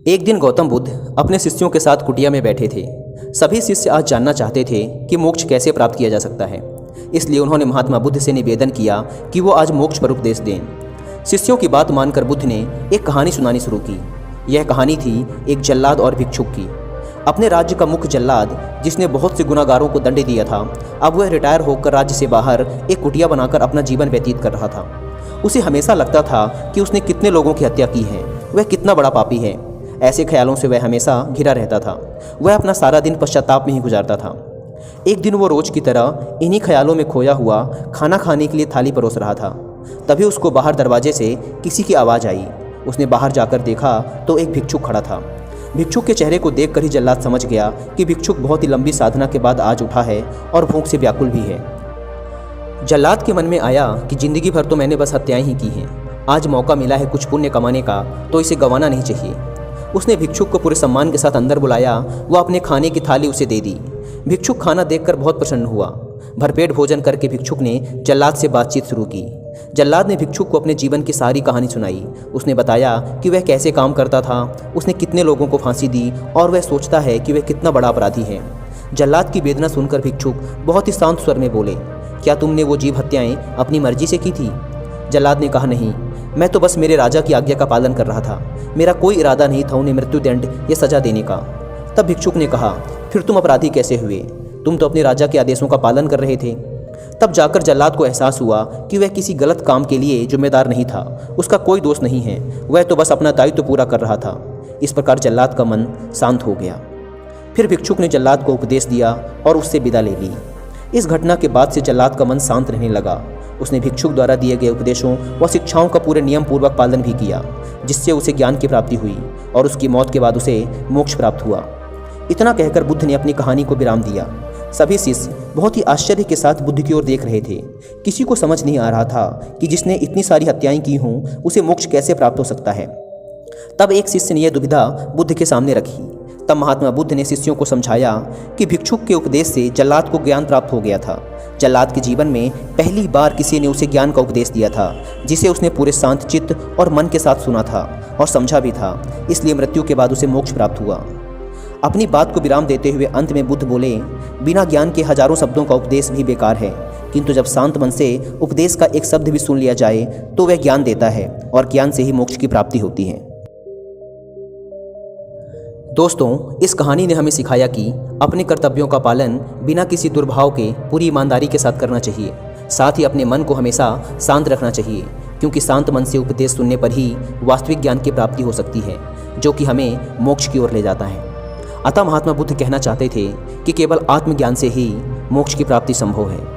एक दिन गौतम बुद्ध अपने शिष्यों के साथ कुटिया में बैठे थे। सभी शिष्य आज जानना चाहते थे कि मोक्ष कैसे प्राप्त किया जा सकता है। इसलिए उन्होंने महात्मा बुद्ध से निवेदन किया कि वो आज मोक्ष पर उपदेश दें। शिष्यों की बात मानकर बुद्ध ने एक कहानी सुनानी शुरू की। यह कहानी थी एक जल्लाद और भिक्षुक की। अपने राज्य का मुख्य जल्लाद, जिसने बहुत से गुनाहगारों को दंड दिया था, अब वह रिटायर होकर राज्य से बाहर एक कुटिया बनाकर अपना जीवन व्यतीत कर रहा था। उसे हमेशा लगता था कि उसने कितने लोगों की हत्या की है, वह कितना बड़ा पापी है। ऐसे ख्यालों से वह हमेशा घिरा रहता था। वह अपना सारा दिन पश्चाताप में ही गुजारता था। एक दिन वो रोज की तरह इन्हीं ख्यालों में खोया हुआ खाना खाने के लिए थाली परोस रहा था। तभी उसको बाहर दरवाजे से किसी की आवाज़ आई। उसने बाहर जाकर देखा तो एक भिक्षुक खड़ा था। भिक्षुक के चेहरे को देखकर ही जल्लाद समझ गया कि भिक्षुक बहुत ही लंबी साधना के बाद आज उठा है और भूख से व्याकुल भी है। जल्लाद के मन में आया कि जिंदगी भर तो मैंने बस हत्याएं ही की हैं। आज मौका मिला है कुछ पुण्य कमाने का, तो इसे गंवाना नहीं चाहिए। उसने भिक्षुक को पूरे सम्मान के साथ अंदर बुलाया। वह अपने खाने की थाली उसे दे दी। भिक्षुक खाना देखकर बहुत प्रसन्न हुआ। भरपेट भोजन करके भिक्षुक ने जल्लाद से बातचीत शुरू की। जल्लाद ने भिक्षुक को अपने जीवन की सारी कहानी सुनाई। उसने बताया कि वह कैसे काम करता था, उसने कितने लोगों को फांसी दी और वह सोचता है कि वह कितना बड़ा अपराधी है। जल्लाद की वेदना सुनकर भिक्षुक बहुत ही शांत स्वर में बोले, क्या तुमने वो जीव हत्याएं अपनी मर्जी से की थी? जल्लाद ने कहा, नहीं, मैं तो बस मेरे राजा की आज्ञा का पालन कर रहा था। मेरा कोई इरादा नहीं था उन्हें मृत्युदंड या सजा देने का। तब भिक्षुक ने कहा, फिर तुम अपराधी कैसे हुए? तुम तो अपने राजा के आदेशों का पालन कर रहे थे। तब जाकर जल्लाद को एहसास हुआ कि वह किसी गलत काम के लिए जिम्मेदार नहीं था। उसका कोई दोष नहीं है, वह तो बस अपना दायित्व पूरा कर रहा था। इस प्रकार जल्लाद का मन शांत हो गया। फिर भिक्षुक ने जल्लाद को उपदेश दिया और उससे विदा ले ली। इस घटना के बाद से जल्लाद का मन शांत रहने लगा। उसने भिक्षुक द्वारा दिए गए उपदेशों व शिक्षाओं का पूरे नियम पूर्वक पालन भी किया, जिससे उसे ज्ञान की प्राप्ति हुई और उसकी मौत के बाद उसे मोक्ष प्राप्त हुआ। इतना कहकर बुद्ध ने अपनी कहानी को विराम दिया। सभी शिष्य बहुत ही आश्चर्य के साथ बुद्ध की ओर देख रहे थे। किसी को समझ नहीं आ रहा था कि जिसने इतनी सारी हत्याएं की हों उसे मोक्ष कैसे प्राप्त हो सकता है। तब एक शिष्य ने यह दुविधा बुद्ध के सामने रखी। तब महात्मा बुद्ध ने शिष्यों को समझाया कि भिक्षुक के उपदेश से जल्लाद को ज्ञान प्राप्त हो गया था। जल्लाद के जीवन में पहली बार किसी ने उसे ज्ञान का उपदेश दिया था, जिसे उसने पूरे शांत चित्त और मन के साथ सुना था और समझा भी था। इसलिए मृत्यु के बाद उसे मोक्ष प्राप्त हुआ। अपनी बात को विराम देते हुए अंत में बुद्ध बोले, बिना ज्ञान के हजारों शब्दों का उपदेश भी बेकार है, किंतु जब शांत मन से उपदेश का एक शब्द भी सुन लिया जाए तो वह ज्ञान देता है और ज्ञान से ही मोक्ष की प्राप्ति होती है। दोस्तों, इस कहानी ने हमें सिखाया कि अपने कर्तव्यों का पालन बिना किसी दुर्भाव के पूरी ईमानदारी के साथ करना चाहिए। साथ ही अपने मन को हमेशा शांत रखना चाहिए, क्योंकि शांत मन से उपदेश सुनने पर ही वास्तविक ज्ञान की प्राप्ति हो सकती है, जो कि हमें मोक्ष की ओर ले जाता है। अतः महात्मा बुद्ध कहना चाहते थे कि केवल आत्मज्ञान से ही मोक्ष की प्राप्ति संभव है।